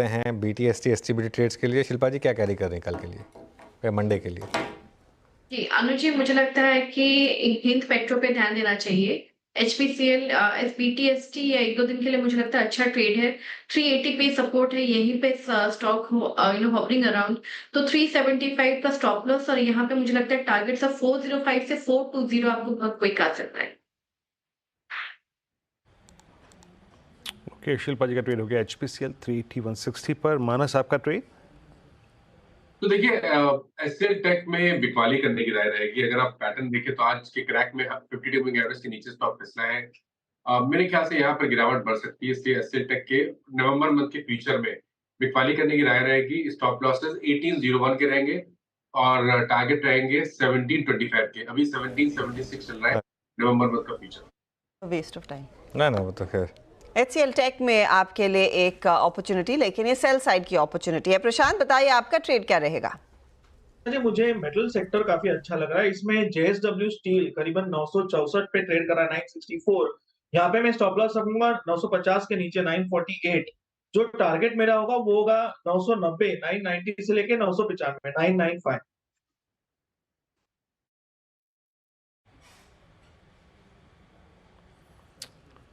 हैं BTST STBT trades के लिए। शिल्पा जी क्या कैरी कर रही हैं कल के लिए, मंडे के लिए? जी, अनुज जी, मुझे लगता है कि हिंद पेट्रो पे ध्यान देना चाहिए। HPCL SBTST या 1-2 दिन के लिए मुझे लगता है अच्छा ट्रेड है। 380 पे सपोर्ट है, यहीं पे स्टॉक hovering अराउंड। तो 375 का स्टॉप लॉस और यहाँ पे मुझे लगता है टारगेट सब 405 से 420 आपको बहुत क्विक आ सकता है। ओके, शिल्पा जी का ट्रेड हो गया HPCL 380 160 पर। मानस आपका ट्रेड? तो देखिए, एचसीएल टेक में बिकवाली करने की राय रहेगी। अगर आप पैटर्न देखें तो आज के क्रैक में 52 मूविंग एवरेज के नीचे स्टॉक फिसला है। मेरे ख्याल से यहाँ पर गिरावट बढ़ सकती है, इसलिए एचसीएल टेक के नवंबर मंथ के फ्यूचर में बिकवाली करने की राय रहेगी। स्टॉप लॉसेस 1801 के रहेंगे और टारगेट रहेंगे 1725 के। अभी 1776 चल रहा है नवंबर मंथ का फ्यूचर। वेस्ट ऑफ टाइम ना वो तो खैर HCL टेक में आपके लिए एक अपॉर्चुनिटी, लेकिन ये सेल साइड की अपॉर्चुनिटी है। प्रशांत बताइए आपका ट्रेड क्या रहेगा? मुझे मेटल सेक्टर काफी अच्छा लग रहा है। इसमें JSW स्टील करीबन 964 पे ट्रेड कर रहा है 964। यहाँ पे मैं स्टॉप लॉस रखूंगा 950 के नीचे 948। जो टारगेट मेरा होगा वो होगा 990, 990 से लेके 995, 995।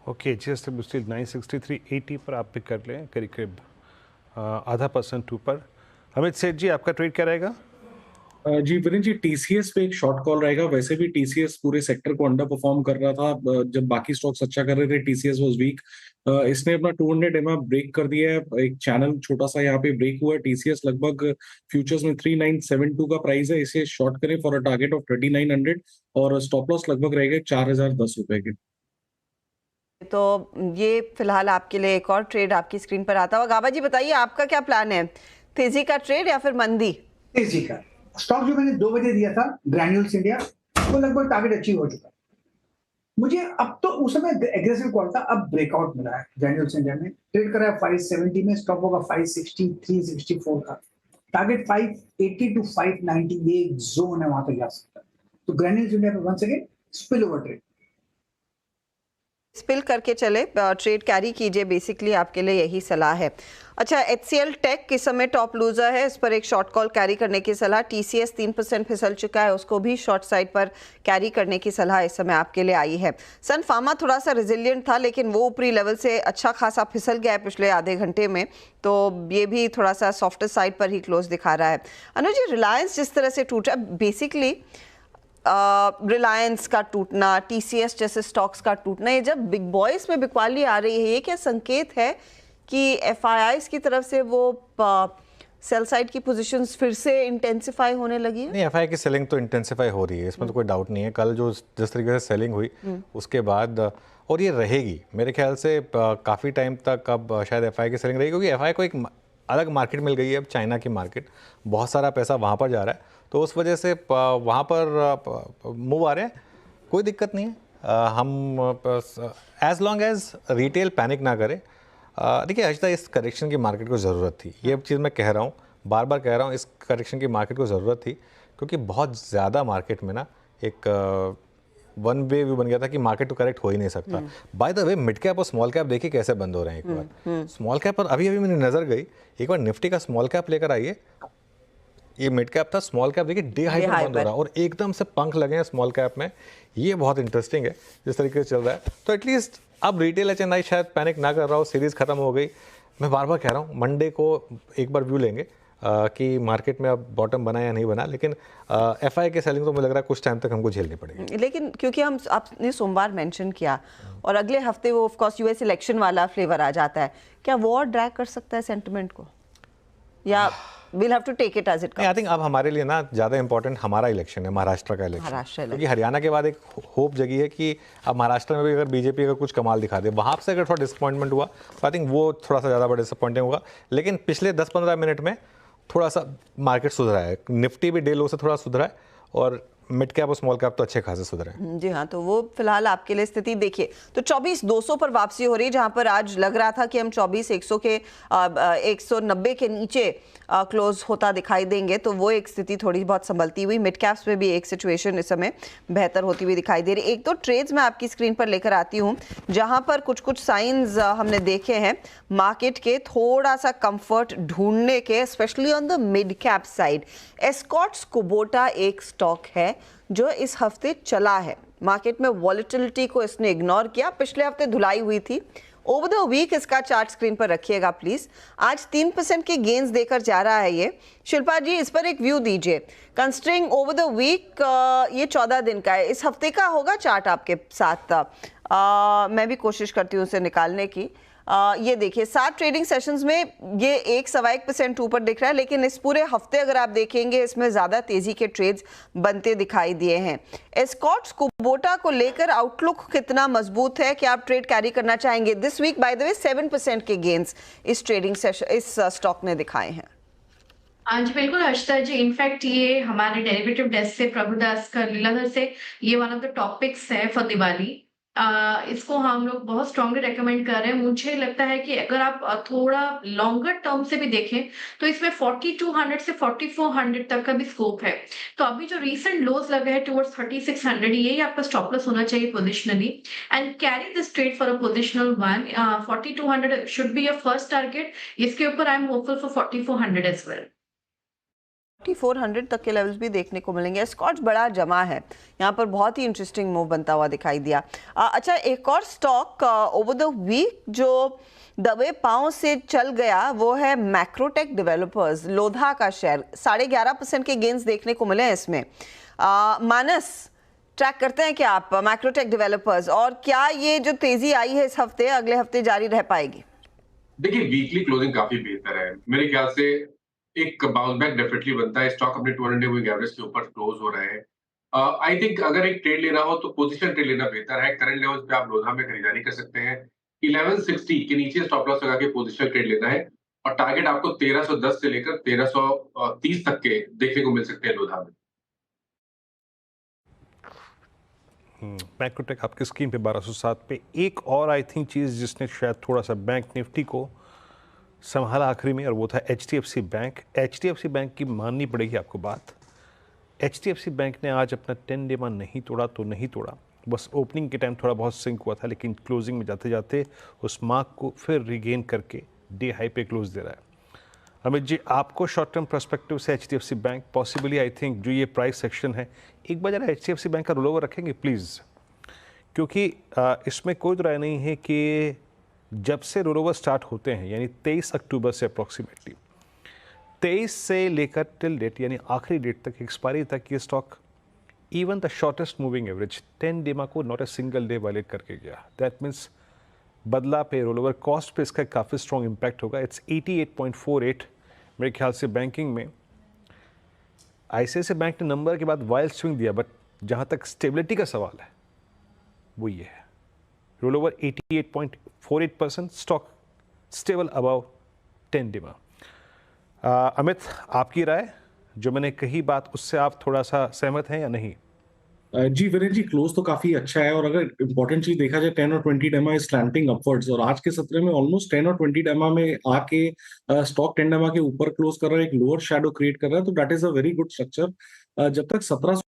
ओके, JSW स्टील 963.80 पर आप पिक कर लें, करीब करीब आधा % ऊपर। अमित सेठ जी आपका ट्रेड क्या रहेगा? जी विरेंद्र जी, TCS पे एक शॉर्ट कॉल रहेगा। वैसे भी TCS पूरे सेक्टर को अंडर परफॉर्म कर रहा था। जब बाकी स्टॉक्स अच्छा कर रहे थे, TCS वाज वीक। इसने अपना 200 EMA ब्रेक कर दिया है। एक चैनल छोटा सा यहाँ पे ब्रेक हुआ है। TCS लगभग फ्यूचर्स में 3972 का प्राइस है। इसे शॉर्ट करें फॉर अ टारगेट ऑफ 3900 और स्टॉप लॉस लगभग रहेगा 4010 रुपए के। तो ये फिलहाल आपके लिए एक और ट्रेड आपकी स्क्रीन पर आता हुआ। गाबा जी बताइए आपका क्या प्लान है? तेजी का ट्रेड या फिर मंदी? तेजी का स्टॉक जो मैंने 2 बजे दिया था ग्रैन्यूल्स इंडिया, वो लगभग टारगेट अचीव हो चुका है। मुझे अब तो उस समय एग्रेसिव कॉल था, अब ब्रेकआउट मिला है। ग्रैन्यूल्स इंडिया में ट्रेड करा है 570 में, स्टॉप होगा 560, 364 का टारगेट 580 टू 590, ये एक जोन है, वहां तक जा सकता है। तो ग्रैन्यूल्स इंडिया पे once again spill over trade, spill करके चले, ट्रेड कैरी कीजिए, बेसिकली आपके लिए यही सलाह है। अच्छा, HCL टेक इस समय टॉप लूजर है, इस पर एक शॉर्ट कॉल कैरी करने की सलाह। TCS 3% फिसल चुका है, उसको भी शॉर्ट साइड पर कैरी करने की सलाह इस समय आपके लिए आई है। सन फार्मा थोड़ा सा रेजिलिएंट था, लेकिन वो ऊपरी लेवल से अच्छा खासा फिसल गया है पिछले आधे घंटे में, तो ये भी थोड़ा सा सॉफ्टर साइड पर ही क्लोज दिखा रहा है। अनुज जी, रिलायंस जिस तरह से टूटा, बेसिकली रिलायंस का टूटना, TCS जैसे स्टॉक्स का टूटना, ये जब बिग बॉयज में बिकवाली आ रही है, ये क्या संकेत है कि FIIs की तरफ से वो सेल साइड की पोजीशंस फिर से इंटेंसिफाई होने लगी है? नहीं, FII की सेलिंग तो इंटेंसिफाई हो रही है, इसमें तो कोई डाउट नहीं है। कल जो जिस तरीके से सेलिंग हुई उसके बाद, और ये रहेगी मेरे ख्याल से काफ़ी टाइम तक। अब शायद FII की सेलिंग रहेगी, क्योंकि FII को एक अलग मार्केट मिल गई है अब, चाइना की मार्केट। बहुत सारा पैसा वहाँ पर जा रहा है, तो उस वजह से वहाँ पर मूव आ रहे हैं, कोई दिक्कत नहीं है। हम as long as retail panic ना करें। देखिए हर्षिता, इस करेक्शन की मार्केट को ज़रूरत थी। ये चीज़ मैं कह रहा हूँ, बार बार कह रहा हूँ, इस करेक्शन की मार्केट को ज़रूरत थी, क्योंकि बहुत ज़्यादा मार्केट में ना एक वन वे व्यू बन गया था कि मार्केट तो करेक्ट हो ही नहीं सकता। Bye the way, mid cap और स्मॉल कैप देखिए कैसे बंद हो रहे हैं। एक बार स्मॉल कैप पर अभी मेरी नज़र गई, एक बार निफ्टी का स्मॉल कैप लेकर आइए। ये मिड कैप था, स्मॉल कैप देखिए डे हाई पर बंद हो रहा है और एकदम से पंख लगे हैं स्मॉल कैप में। ये बहुत इंटरेस्टिंग है जिस तरीके से चल रहा है। तो एटलीस्ट अब रिटेल HNI शायद पैनिक ना कर रहा हो, सीरीज खत्म हो गई। मैं बार बार कह रहा हूँ, मंडे को एक बार व्यू लेंगे कि मार्केट में अब बॉटम बना या नहीं बना, लेकिन FI के सेलिंग तो मुझे लग रहा है कुछ टाइम तक हमको झेलनी पड़ेगी। लेकिन क्योंकि आपने सोमवार मेंशन किया और अगले हफ्ते वो ऑफ कोर्स US इलेक्शन वाला फ्लेवर आ जाता है, क्या वॉर ड्रैग कर सकता है सेंटिमेंट को, या we'll have to take it as it comes? I think अब हमारे लिए ना ज़्यादा इंपॉर्टेंट हमारा इलेक्शन है, महाराष्ट्र का इलेक्शन। क्योंकि हरियाणा के बाद एक होप जगी है कि अब महाराष्ट्र में भी अगर बीजेपी अगर कुछ कमाल दिखा दे, वहाँ से अगर थोड़ा डिसअपॉइंटमेंट हुआ तो आई थिंक वो थोड़ा सा ज़्यादा बड़ा डिसअपॉइंटिंग होगा। लेकिन पिछले 10-15 मिनट में थोड़ा सा मार्केट सुधरा है। निफ्टी भी डे लो से थोड़ा सुधरा है और मिड कैप और स्मॉल कैप तो अच्छे खासे सुधरे। जी हाँ, तो वो फिलहाल आपके लिए स्थिति देखिए तो 24,200 पर वापसी हो रही है, जहां पर आज लग रहा था कि हम 24,100 के 190 के नीचे क्लोज होता दिखाई देंगे, तो वो एक स्थिति थोड़ी बहुत संभलती हुई। मिड कैप्स में भी एक सिचुएशन इस समय बेहतर होती हुई दिखाई दे रही। एक दो ट्रेड्स मैं आपकी स्क्रीन पर लेकर आती हूँ जहां पर कुछ कुछ साइंस हमने देखे हैं मार्केट के थोड़ा सा कंफर्ट ढूंढने के, specially on the mid cap side. Escorts Kubota एक स्टॉक है जो इस हफ्ते चला है, मार्केट में वॉलेटिलिटी को इसने इग्नोर किया, पिछले हफ्ते धुलाई हुई थी। ओवर द वीक इसका चार्ट स्क्रीन पर रखिएगा प्लीज। आज 3% के गेन्स देकर जा रहा है ये। शिल्पा जी, इस पर एक व्यू दीजिए। कंसिडरिंग ओवर द वीक ये 14 दिन का है, इस हफ्ते का होगा चार्ट आपके साथ। मैं भी कोशिश करती हूँ उसे निकालने की। ये देखिए 7 ट्रेडिंग सेशंस में ये 1.1% ऊपर दिख रहा है, लेकिन इस पूरे हफ्ते अगर आप देखेंगे इसमें ज्यादा तेजी के ट्रेड्स बनते दिखाई दिए हैं। एस्कॉर्ट्स कुबोटा को लेकर आउटलुक कितना मजबूत है कि आप ट्रेड कैरी करना चाहेंगे? This week by the way 7% के गेन्स इस ट्रेडिंग सेशन इस स्टॉक ने दिखाए हैं। हाँ जी, बिल्कुल हर्षिता जी। इनफैक्ट ये हमारे डेरिवेटिव डेस्क से प्रभुदास का लीलाधर से ये वन ऑफ द टॉपिक्स है फॉर दिवाली। इसको हम लोग बहुत स्ट्रांगली रेकमेंड कर रहे हैं। मुझे लगता है कि अगर आप थोड़ा लॉन्गर टर्म से भी देखें तो इसमें 4200 से 4400 तक का भी स्कोप है। तो अभी जो रीसेंट लोज लगे हैं टुवर्ड्स 3600, यही आपका स्टॉप लॉस होना चाहिए positionally, and carry this trade for a positional one. 4200 should be your first target. इसके ऊपर I am hopeful for 4400 as well. 400 तक के लेवल्स भी देखने को मिलेंगे। स्कॉट्स बड़ा जमा है, यहाँ पर बहुत ही इंटरेस्टिंग मूव बनता हुआ दिखाई दिया। अच्छा, एक और स्टॉक ओवर द वीक जो दबे पांव से चल गया वो है मैक्रोटेक डेवलपर्स, लोधा का शेयर। 11.5% के गेन्स देखने को मिले हैं इसमें। मानस, ट्रैक करते हैं क्या आप मैक्रोटेक डेवलपर्स, और क्या ये जो तेजी आई है इस हफ्ते अगले हफ्ते जारी रह पाएगी? देखिए, वीकली क्लोजिंग काफी बेहतर है। मेरे ख्याल से एक बाउंस बैक डेफिनेटली बनता है। स्टॉक अपने 200 मूविंग एवरेज के ऊपर क्लोज हो रहे हैं। आई थिंक अगर एक ट्रेड लेना हो तो पोजीशन ट्रेड लेना बेहतर है। करंट लेवल्स पे आप लोधा में खरीदारी कर सकते हैं। 1160 के नीचे स्टॉप लॉस लगा के पोजीशन ट्रेड लेना है, और टारगेट आपको 1310 से लेकर 1330 तक के देखने को मिल सकते हैं लोधा में। मैक्रोटेक आपकी स्क्रीन पे 1207 पे। एक और आई थिंक चीज़ जिसने शायद थोड़ा सा बैंक निफ्टी को संभाला आखिरी में, और वो था HDFC बैंक। HDFC बैंक की माननी पड़ेगी आपको बात। HDFC बैंक ने आज अपना 10 डे नहीं तोड़ा तो नहीं तोड़ा, बस ओपनिंग के टाइम थोड़ा बहुत सिंक हुआ था, लेकिन क्लोजिंग में जाते जाते उस मार्क को फिर रिगेन करके डे हाई पे क्लोज दे रहा है। अमित जी, आपको शॉर्ट टर्म पर्सपेक्टिव से HDFC bank possibly I think जो ये प्राइस सेक्शन है, एक बार जरा HDFC बैंक का रोल ओवर रखेंगे प्लीज़, क्योंकि इसमें कोई राय नहीं है कि जब से रोल ओवर स्टार्ट होते हैं यानी 23 अक्टूबर से अप्रॉक्सीमेटली 23 से लेकर टिल डेट यानी आखिरी डेट तक, एक्सपायरी तक, ये stock even the shortest moving average 10 day को not a single day violate करके गया। दैट मीन्स बदला पे, रोल ओवर कॉस्ट पे इसका काफ़ी स्ट्रॉन्ग इम्पैक्ट होगा। इट्स 88.48 मेरे ख्याल से। बैंकिंग में ICICI बैंक ने नंबर के बाद वाइल्ड स्विंग दिया, बट जहाँ तक स्टेबिलिटी का सवाल है वो ये है। Roll over 88.48%, stock stable above 10 day. Amit, आपकी राय, जो मैंने कही बात उससे आप थोड़ा सा सहमत हैं या नहीं? जी वीरेंद्र जी, क्लोज तो काफी अच्छा है, और अगर इंपॉर्टेंट चीज देखा जाए 10 और 20 डेमा इज स्लैंटिंग अपवर्ड्स, और आज के सत्र में ऑलमोस्ट 10 और 20 डेमा में आके स्टॉक 10 डेमा के ऊपर क्लोज कर रहा है, एक लोअर शैडो क्रिएट कर रहा है, तो that is a very good structure. जब तक 1700